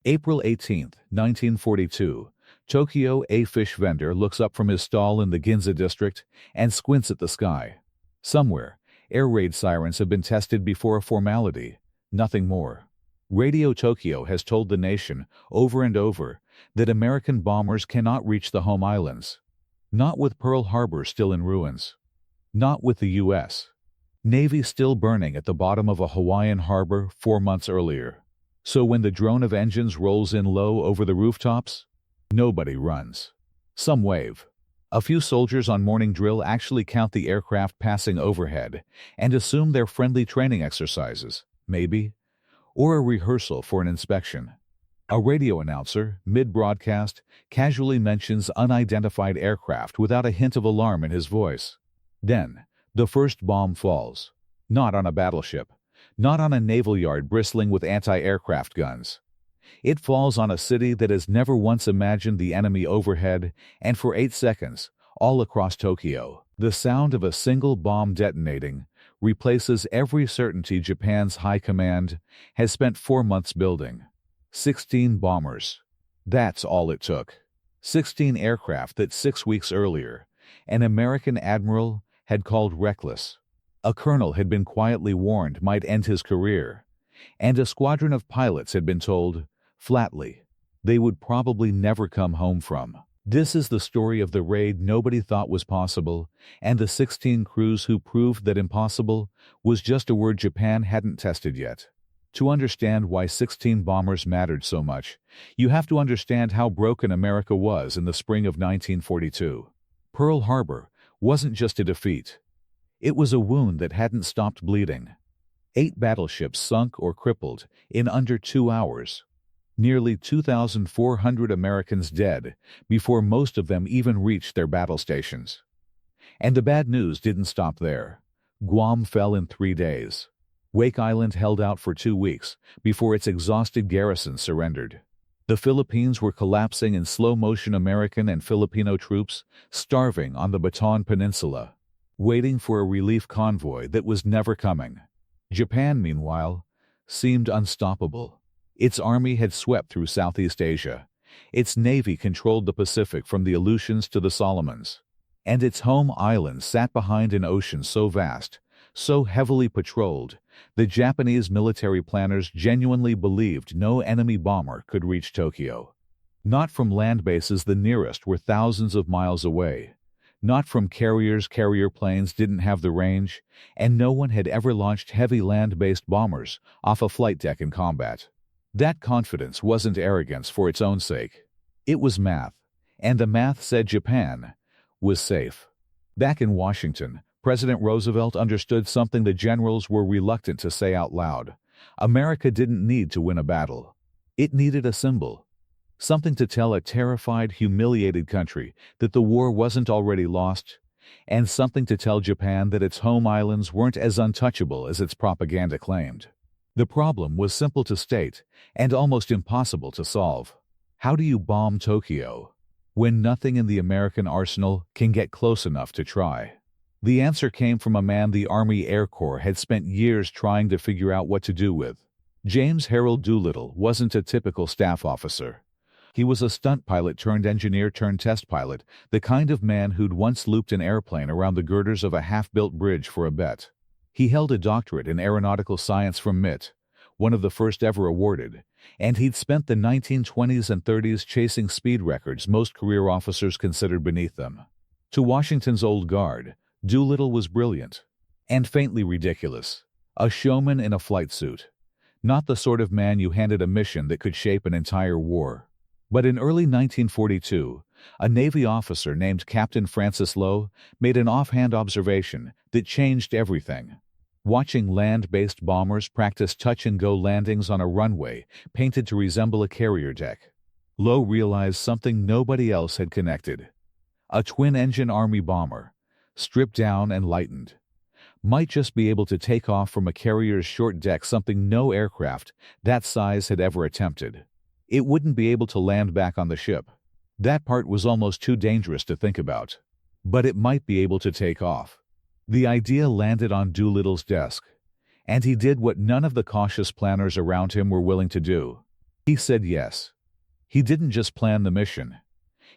April 18, 1942. Tokyo. A fish vendor looks up from his stall in the Ginza district and squints at the sky. Somewhere, air raid sirens have been tested before a formality, nothing more. Radio Tokyo has told the nation, over and over, that American bombers cannot reach the home islands. Not with Pearl Harbor still in ruins. Not with the U.S. Navy still burning at the bottom of a Hawaiian harbor 4 months earlier. So when the drone of engines rolls in low over the rooftops, nobody runs. Some wave. A few soldiers on morning drill actually count the aircraft passing overhead and assume they're friendly training exercises, maybe, or a rehearsal for an inspection. A radio announcer, mid-broadcast, casually mentions unidentified aircraft without a hint of alarm in his voice. Then, the first bomb falls. Not on a battleship. Not on a naval yard bristling with anti-aircraft guns. It falls on a city that has never once imagined the enemy overhead, and for 8 seconds, all across Tokyo, the sound of a single bomb detonating replaces every certainty Japan's high command has spent 4 months building. 16 bombers. That's all it took. 16 aircraft that 6 weeks earlier, an American admiral had called reckless. A colonel had been quietly warned might end his career, and a squadron of pilots had been told, flatly, they would probably never come home from. This is the story of the raid nobody thought was possible, and the 16 crews who proved that impossible was just a word Japan hadn't tested yet. To understand why 16 bombers mattered so much, you have to understand how broken America was in the spring of 1942. Pearl Harbor wasn't just a defeat. It was a wound that hadn't stopped bleeding. 8 battleships sunk or crippled in under 2 hours. Nearly 2,400 Americans dead before most of them even reached their battle stations. And the bad news didn't stop there. Guam fell in 3 days. Wake Island held out for 2 weeks before its exhausted garrison surrendered. The Philippines were collapsing in slow motion. American and Filipino troops starving on the Bataan Peninsula, waiting for a relief convoy that was never coming. Japan, meanwhile, seemed unstoppable. Its army had swept through Southeast Asia. Its navy controlled the Pacific from the Aleutians to the Solomons. And its home island sat behind an ocean so vast, so heavily patrolled, the Japanese military planners genuinely believed no enemy bomber could reach Tokyo. Not from land bases the nearest were thousands of miles away. Not from carriers. Carrier planes didn't have the range, and no one had ever launched heavy land-based bombers off a flight deck in combat. That confidence wasn't arrogance for its own sake. It was math, and the math said Japan was safe. Back in Washington, President Roosevelt understood something the generals were reluctant to say out loud. America didn't need to win a battle. It needed a symbol. Something to tell a terrified, humiliated country that the war wasn't already lost, and something to tell Japan that its home islands weren't as untouchable as its propaganda claimed. The problem was simple to state and almost impossible to solve. How do you bomb Tokyo when nothing in the American arsenal can get close enough to try? The answer came from a man the Army Air Corps had spent years trying to figure out what to do with. James Harold Doolittle wasn't a typical staff officer. He was a stunt pilot turned engineer turned test pilot, the kind of man who'd once looped an airplane around the girders of a half-built bridge for a bet. He held a doctorate in aeronautical science from MIT, one of the first ever awarded, and he'd spent the 1920s and 30s chasing speed records most career officers considered beneath them. To Washington's old guard, Doolittle was brilliant and faintly ridiculous, a showman in a flight suit. Not the sort of man you handed a mission that could shape an entire war. But in early 1942, a Navy officer named Captain Francis Lowe made an offhand observation that changed everything. Watching land-based bombers practice touch-and-go landings on a runway painted to resemble a carrier deck, Lowe realized something nobody else had connected. A twin-engine Army bomber, stripped down and lightened, might just be able to take off from a carrier's short deck, something no aircraft that size had ever attempted. It wouldn't be able to land back on the ship. That part was almost too dangerous to think about. But it might be able to take off. The idea landed on Doolittle's desk, and he did what none of the cautious planners around him were willing to do. He said yes. He didn't just plan the mission.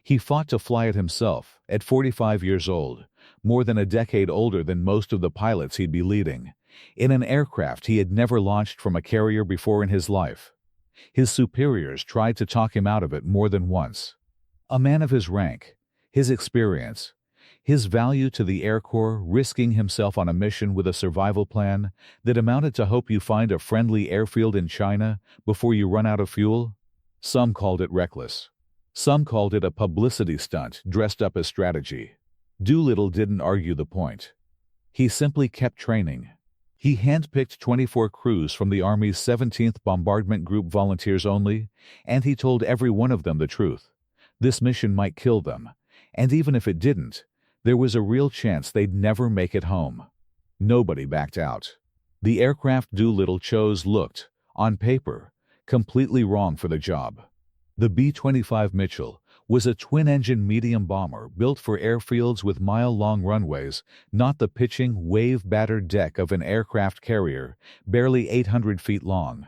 He fought to fly it himself, at 45 years old, more than a decade older than most of the pilots he'd be leading, in an aircraft he had never launched from a carrier before in his life. His superiors tried to talk him out of it more than once. A man of his rank, his experience, his value to the Air Corps, risking himself on a mission with a survival plan that amounted to hope you find a friendly airfield in China before you run out of fuel? Some called it reckless. Some called it a publicity stunt dressed up as strategy. Doolittle didn't argue the point. He simply kept training. He handpicked 24 crews from the Army's 17th Bombardment Group volunteers only, and he told every one of them the truth. This mission might kill them, and even if it didn't, there was a real chance they'd never make it home. Nobody backed out. The aircraft Doolittle chose looked, on paper, completely wrong for the job. The B-25 Mitchell was a twin-engine medium bomber built for airfields with mile-long runways, not the pitching, wave-battered deck of an aircraft carrier, barely 800 feet long.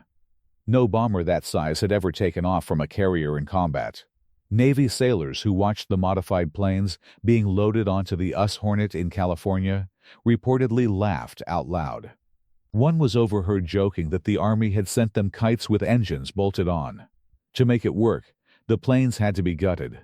No bomber that size had ever taken off from a carrier in combat. Navy sailors who watched the modified planes being loaded onto the USS Hornet in California reportedly laughed out loud. One was overheard joking that the Army had sent them kites with engines bolted on. To make it work, the planes had to be gutted.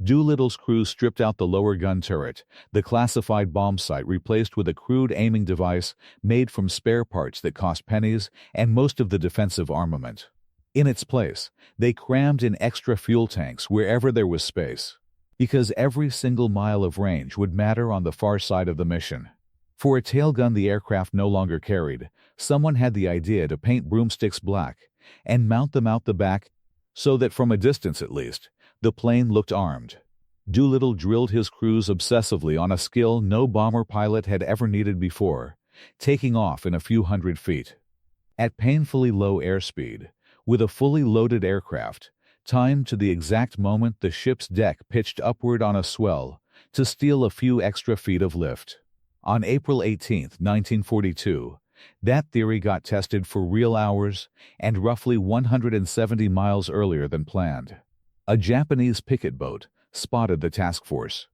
Doolittle's crew stripped out the lower gun turret, the classified bomb sight replaced with a crude aiming device made from spare parts that cost pennies, and most of the defensive armament. In its place, they crammed in extra fuel tanks wherever there was space, because every single mile of range would matter on the far side of the mission. For a tailgun the aircraft no longer carried, someone had the idea to paint broomsticks black and mount them out the back so that from a distance at least, the plane looked armed. Doolittle drilled his crews obsessively on a skill no bomber pilot had ever needed before, taking off in a few hundred feet. At painfully low airspeed, with a fully loaded aircraft, timed to the exact moment the ship's deck pitched upward on a swell to steal a few extra feet of lift. On April 18, 1942, that theory got tested for real hours and roughly 170 miles earlier than planned. A Japanese picket boat spotted the task force.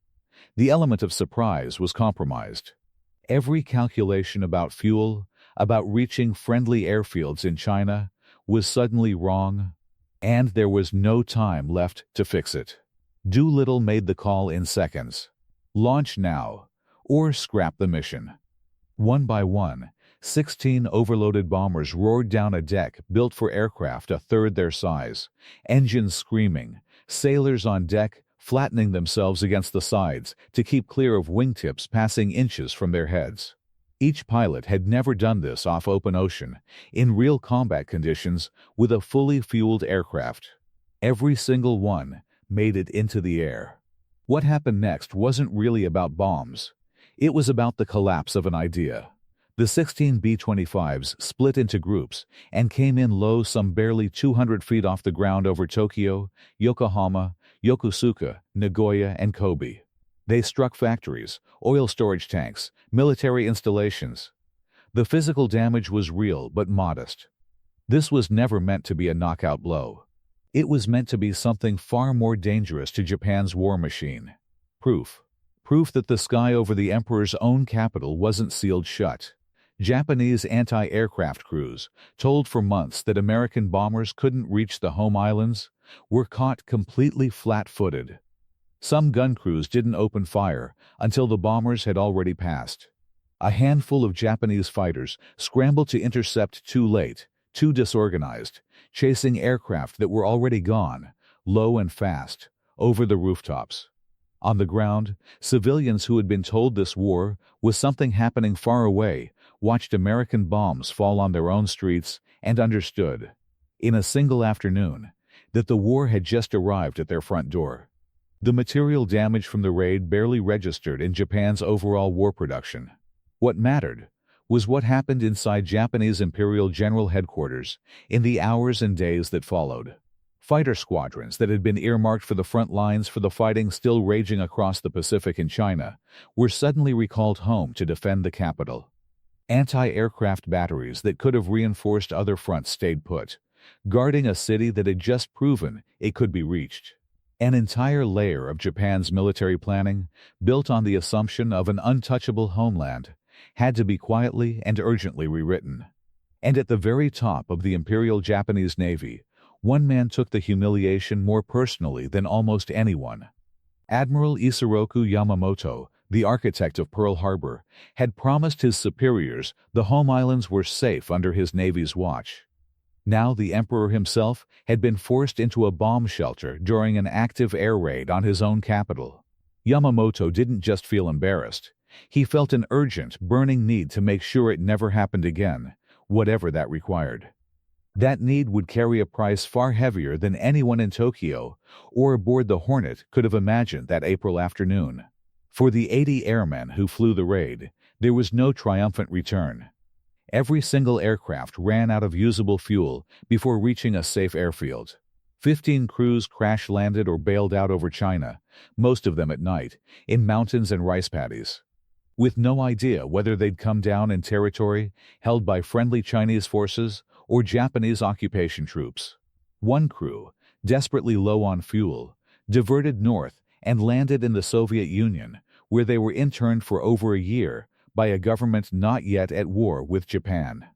The element of surprise was compromised. Every calculation about fuel, about reaching friendly airfields in China, was suddenly wrong, and there was no time left to fix it. Doolittle made the call in seconds. Launch now, or scrap the mission. One by one, 16 overloaded bombers roared down a deck built for aircraft a third their size, engines screaming, sailors on deck flattening themselves against the sides to keep clear of wingtips passing inches from their heads. Each pilot had never done this off open ocean, in real combat conditions, with a fully fueled aircraft. Every single one made it into the air. What happened next wasn't really about bombs. It was about the collapse of an idea. The 16 B-25s split into groups and came in low some barely 200 feet off the ground over Tokyo, Yokohama, Yokosuka, Nagoya, and Kobe. They struck factories, oil storage tanks, military installations. The physical damage was real but modest. This was never meant to be a knockout blow. It was meant to be something far more dangerous to Japan's war machine. Proof. Proof that the sky over the emperor's own capital wasn't sealed shut. Japanese anti-aircraft crews, told for months that American bombers couldn't reach the home islands, were caught completely flat-footed. Some gun crews didn't open fire until the bombers had already passed. A handful of Japanese fighters scrambled to intercept too late, too disorganized, chasing aircraft that were already gone, low and fast, over the rooftops. On the ground, civilians who had been told this war was something happening far away watched American bombs fall on their own streets and understood, in a single afternoon, that the war had just arrived at their front door. The material damage from the raid barely registered in Japan's overall war production. What mattered was what happened inside Japanese Imperial General Headquarters in the hours and days that followed. Fighter squadrons that had been earmarked for the front lines for the fighting still raging across the Pacific in China were suddenly recalled home to defend the capital. Anti-aircraft batteries that could have reinforced other fronts stayed put, guarding a city that had just proven it could be reached. An entire layer of Japan's military planning, built on the assumption of an untouchable homeland, had to be quietly and urgently rewritten. And at the very top of the Imperial Japanese Navy, one man took the humiliation more personally than almost anyone. Admiral Isoroku Yamamoto, the architect of Pearl Harbor, had promised his superiors the home islands were safe under his Navy's watch. Now the Emperor himself had been forced into a bomb shelter during an active air raid on his own capital. Yamamoto didn't just feel embarrassed. He felt an urgent, burning need to make sure it never happened again, whatever that required. That need would carry a price far heavier than anyone in Tokyo or aboard the Hornet could have imagined that April afternoon. For the 80 airmen who flew the raid, there was no triumphant return. Every single aircraft ran out of usable fuel before reaching a safe airfield. 15 crews crash-landed or bailed out over China, most of them at night, in mountains and rice paddies. With no idea whether they'd come down in territory held by friendly Chinese forces or Japanese occupation troops. One crew, desperately low on fuel, diverted north and landed in the Soviet Union, where they were interned for over a year by a government not yet at war with Japan.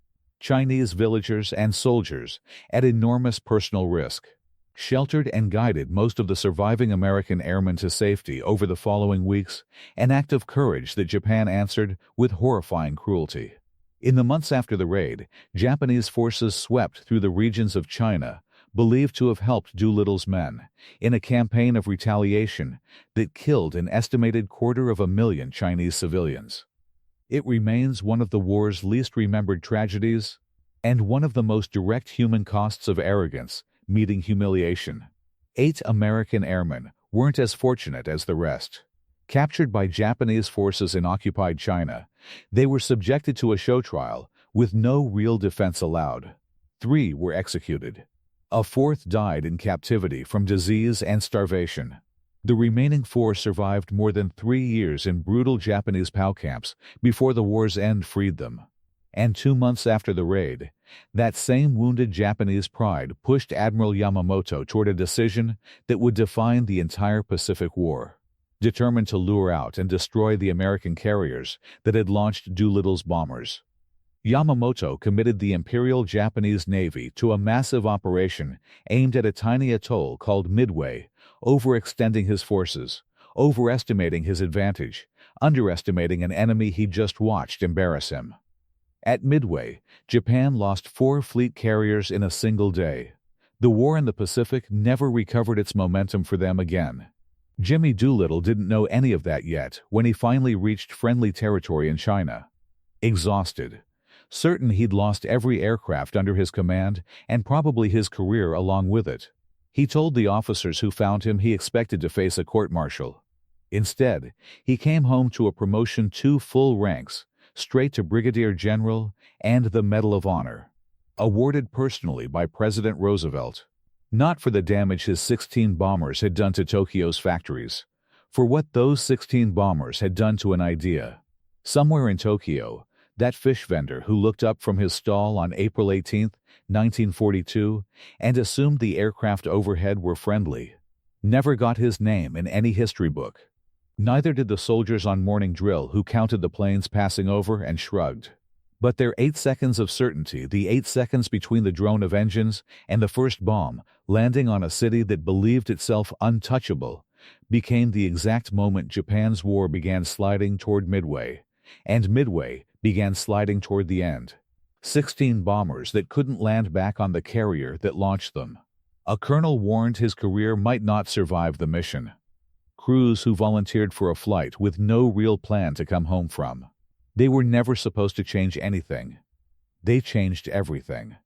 Chinese villagers and soldiers at enormous personal risk sheltered and guided most of the surviving American airmen to safety over the following weeks, an act of courage that Japan answered with horrifying cruelty. In the months after the raid, Japanese forces swept through the regions of China, believed to have helped Doolittle's men, in a campaign of retaliation that killed an estimated 250,000 Chinese civilians. It remains one of the war's least remembered tragedies, and one of the most direct human costs of arrogance, meeting humiliation. 8 American airmen weren't as fortunate as the rest. Captured by Japanese forces in occupied China, they were subjected to a show trial with no real defense allowed. 3 were executed. A 4th died in captivity from disease and starvation. The remaining 4 survived more than 3 years in brutal Japanese POW camps before the war's end freed them. And 2 months after the raid, that same wounded Japanese pride pushed Admiral Yamamoto toward a decision that would define the entire Pacific War. Determined to lure out and destroy the American carriers that had launched Doolittle's bombers, Yamamoto committed the Imperial Japanese Navy to a massive operation aimed at a tiny atoll called Midway, overextending his forces, overestimating his advantage, underestimating an enemy he'd just watched embarrass him. At Midway, Japan lost 4 fleet carriers in a single day. The war in the Pacific never recovered its momentum for them again. Jimmy Doolittle didn't know any of that yet when he finally reached friendly territory in China. Exhausted, certain he'd lost every aircraft under his command and probably his career along with it, he told the officers who found him he expected to face a court-martial. Instead, he came home to a promotion 2 full ranks, straight to Brigadier General and the Medal of Honor, awarded personally by President Roosevelt. Not for the damage his 16 bombers had done to Tokyo's factories, for what those 16 bombers had done to an idea. Somewhere in Tokyo, that fish vendor who looked up from his stall on April 18, 1942, and assumed the aircraft overhead were friendly, never got his name in any history book. Neither did the soldiers on morning drill who counted the planes passing over and shrugged. But their 8 seconds of certainty, the 8 seconds between the drone of engines and the first bomb landing on a city that believed itself untouchable, became the exact moment Japan's war began sliding toward Midway, and Midway began sliding toward the end. 16 bombers that couldn't land back on the carrier that launched them. A colonel warned his career might not survive the mission. Crews who volunteered for a flight with no real plan to come home from. They were never supposed to change anything. They changed everything.